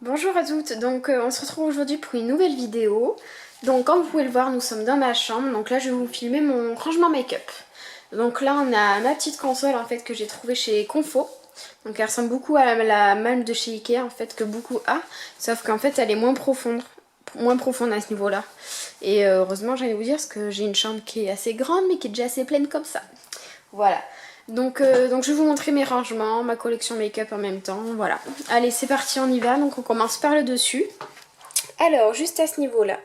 Bonjour à toutes, donc on se retrouve aujourd'hui pour une nouvelle vidéo. Donc comme vous pouvez le voir, nous sommes dans ma chambre, donc là je vais vous filmer mon rangement make-up. Donc là on a ma petite console en fait que j'ai trouvée chez Confo. Donc elle ressemble beaucoup à la malme de chez Ikea en fait que beaucoup a, sauf qu'en fait elle est moins profonde à ce niveau-là. Et heureusement j'ai envie de vous dire parce que j'ai une chambre qui est assez grande mais qui est déjà assez pleine comme ça. Voilà. Donc je vais vous montrer mes rangements, ma collection make-up en même temps, voilà. Allez, c'est parti, on y va. Donc on commence par le dessus. Alors, juste à ce niveau-là.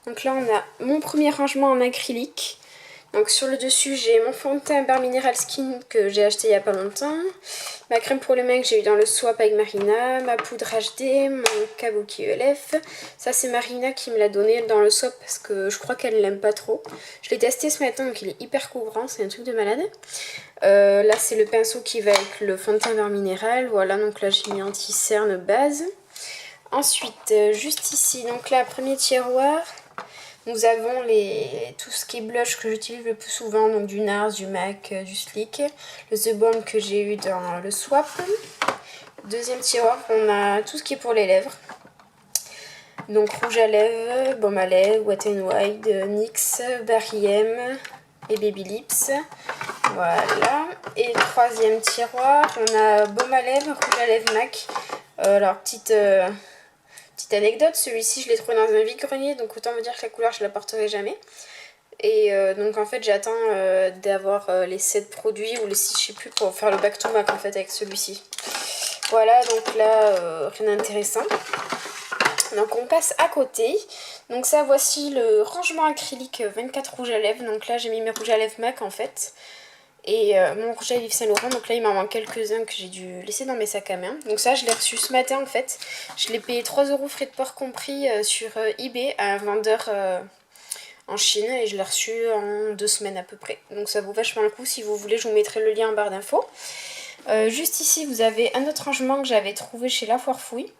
Donc là, on a mon premier rangement en acrylique. Donc sur le dessus, j'ai mon fond de teint Bare Mineral Skin que j'ai acheté il n'y a pas longtemps. Ma crème pour les mains que j'ai eu dans le swap avec Marina. Ma poudre HD, mon Kabuki ELF. Ça, c'est Marina qui me l'a donné dans le swap parce que je crois qu'elle l'aime pas trop. Je l'ai testé ce matin, donc il est hyper couvrant, c'est un truc de malade. Là, c'est le pinceau qui va avec le fond de teint Bare Mineral. Voilà, donc là, j'ai mis anti-cerne base. Ensuite, juste ici, donc là, premier tiroir. Nous avons tout ce qui est blush que j'utilise le plus souvent, donc du NARS, du MAC, du Sleek, le The Balm que j'ai eu dans le swap. Deuxième tiroir, on a tout ce qui est pour les lèvres. Donc rouge à lèvres, baume à lèvres, Wet n Wild, NYX, Barry M et Baby Lips. Voilà. Et troisième tiroir, on a baume à lèvres, rouge à lèvres MAC. Alors petite anecdote, celui-ci je l'ai trouvé dans un vide-grenier, donc autant vous dire que la couleur je la porterai jamais. Et donc en fait j'attends d'avoir les 7 produits ou les 6 je sais plus pour faire le back to back en fait avec celui-ci. Voilà, donc là rien d'intéressant. Donc on passe à côté. Donc ça, voici le rangement acrylique 24 rouges à lèvres. Donc là j'ai mis mes rouges à lèvres MAC en fait. Et mon rouge à lèvres Yves Saint Laurent. Donc là il m'en manque quelques-uns que j'ai dû laisser dans mes sacs à main. Donc ça je l'ai reçu ce matin en fait. Je l'ai payé 3 € frais de port compris sur eBay à un vendeur en Chine. Et je l'ai reçu en 2 semaines à peu près. Donc ça vaut vachement le coup. Si vous voulez, je vous mettrai le lien en barre d'infos. Juste ici vous avez un autre rangement que j'avais trouvé chez La Foire Fouille.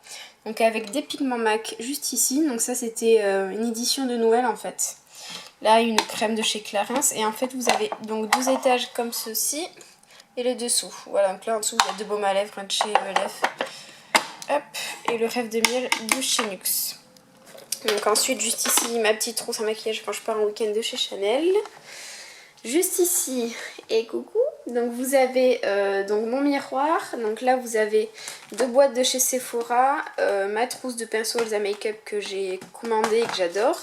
Donc avec des pigments MAC juste ici. Donc ça c'était une édition de Noël en fait. Là une crème de chez Clarins. Et en fait vous avez donc 12 étages comme ceci. Et le dessous. Voilà, donc là en dessous vous avez 2 baumes à lèvres, un de chez ELF. Hop. Et le rêve de miel de chez NYX. Donc ensuite juste ici ma petite trousse à maquillage quand je pars en week-end de chez Chanel. Juste ici, et coucou, donc vous avez donc mon miroir. Donc là vous avez 2 boîtes de chez Sephora, ma trousse de pinceaux Elsa Makeup que j'ai commandée et que j'adore.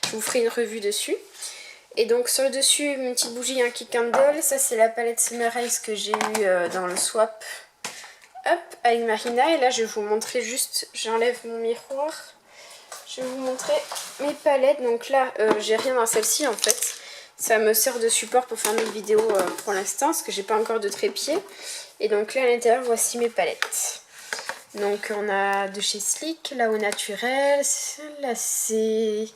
Je vous ferai une revue dessus. Et donc sur le dessus, une petite bougie Yankee Candle. Ça c'est la palette Summarise que j'ai eue dans le swap. Hop, avec Marina. Et là je vais vous montrer juste, j'enlève mon miroir. Je vais vous montrer mes palettes. Donc là j'ai rien dans celle-ci en fait. Ça me sert de support pour faire mes vidéos pour l'instant, parce que j'ai pas encore de trépied. Et donc là à l'intérieur, voici mes palettes. Donc on a de chez Sleek, là au naturel, là c'est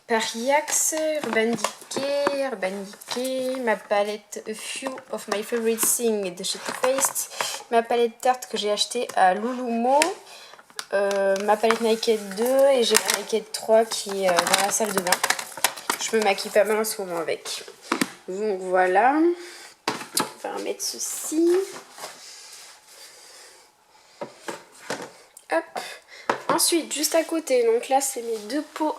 Paris Axe, Urban Decay, ma palette A Few of My Favorite Things de chez Too Faced, ma palette Tarte que j'ai achetée à Lulumo, ma palette Naked 2 et j'ai la Naked 3 qui est dans la salle de bain. Je me maquille pas mal en ce moment avec. Donc voilà. On va remettre ceci. Hop. Ensuite, juste à côté, donc là c'est mes 2 pots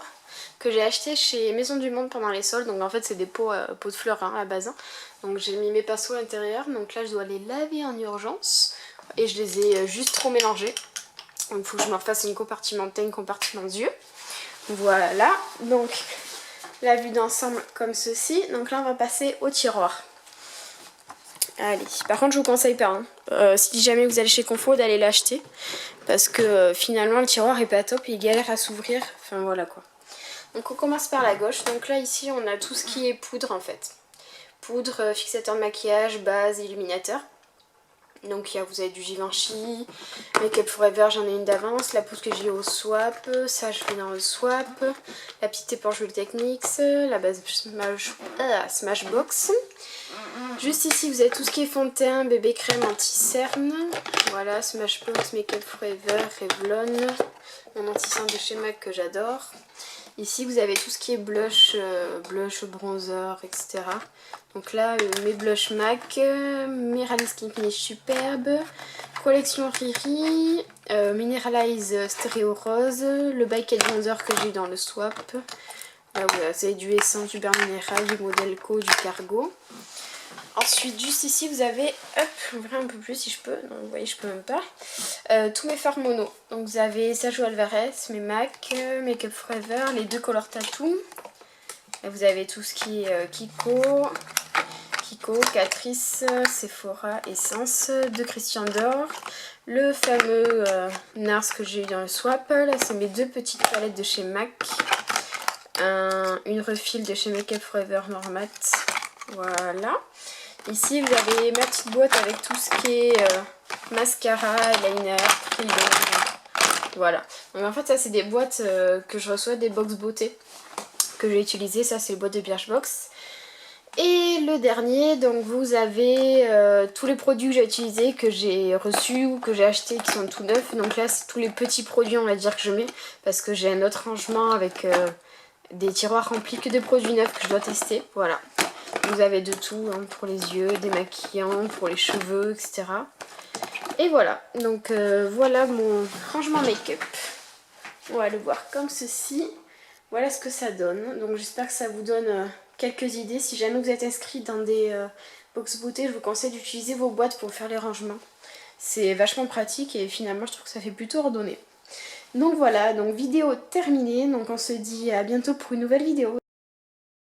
que j'ai achetés chez Maison du Monde pendant les soldes. Donc en fait c'est des pots de fleurs hein, à base. Hein. Donc j'ai mis mes pinceaux à l'intérieur. Donc là je dois les laver en urgence. Et je les ai juste trop mélangés. Donc il faut que je me refasse une compartiment teint, une compartiment yeux. Voilà. Donc la vue d'ensemble comme ceci. Donc là on va passer au tiroir. Allez, par contre je vous conseille pas si jamais vous allez chez Confo d'aller l'acheter, parce que finalement le tiroir est pas top et il galère à s'ouvrir, enfin voilà quoi. Donc on commence par la gauche. Donc là ici on a tout ce qui est poudre en fait. Poudre, fixateur de maquillage, base, illuminateur. Donc vous avez du Givenchy, Make Up Forever, j'en ai une d'avance, la poudre que j'ai au swap, ça je l'ai dans le swap, la petite éponge Real Techniques, la base Smashbox. Juste ici vous avez tout ce qui est fond de teint, bébé crème anti-cerne, voilà, Smashbox, Make Up Forever, Revlon, mon anti-cerne de chez MAC que j'adore. Ici vous avez tout ce qui est blush, bronzer, etc. Donc là mes blush MAC, Mineralize Skin Finish Superbe, collection Riri, Mineralize Stéréo Rose, le By Kate Bronzer que j'ai eu dans le swap. Là voilà, vous avez du Essence, du beurre minéral, du Modelco, du Cargo. Ensuite, juste ici, vous avez, hop, ouvrir un peu plus si je peux, non, vous voyez, je peux même pas, tous mes fards mono. Donc vous avez Sergio Alvarez, mes MAC, Make Up Forever, les 2 Color Tattoo. Là, vous avez tout ce qui est Kiko, Catrice, Sephora, Essence, de Christian Dior, le fameux NARS que j'ai eu dans le swap. Là, c'est mes 2 petites palettes de chez MAC, une refill de chez Make Up Forever Normat, voilà. Ici vous avez ma petite boîte avec tout ce qui est mascara, eyeliner, primer, voilà. Donc en fait ça c'est des boîtes que je reçois, des box beauté que j'ai utilisées, ça c'est les boîtes de Birchbox. Et le dernier, donc vous avez tous les produits que j'ai utilisés, que j'ai reçus ou que j'ai achetés qui sont tout neufs. Donc là c'est tous les petits produits on va dire que je mets parce que j'ai un autre rangement avec des tiroirs remplis que de produits neufs que je dois tester, voilà. Vous avez de tout, hein, pour les yeux, démaquillants, pour les cheveux, etc. Et voilà, donc voilà mon rangement make-up. On va le voir comme ceci. Voilà ce que ça donne. Donc j'espère que ça vous donne quelques idées. Si jamais vous êtes inscrit dans des box beauté, je vous conseille d'utiliser vos boîtes pour faire les rangements. C'est vachement pratique et finalement je trouve que ça fait plutôt ordonné. Donc voilà, donc vidéo terminée. Donc on se dit à bientôt pour une nouvelle vidéo.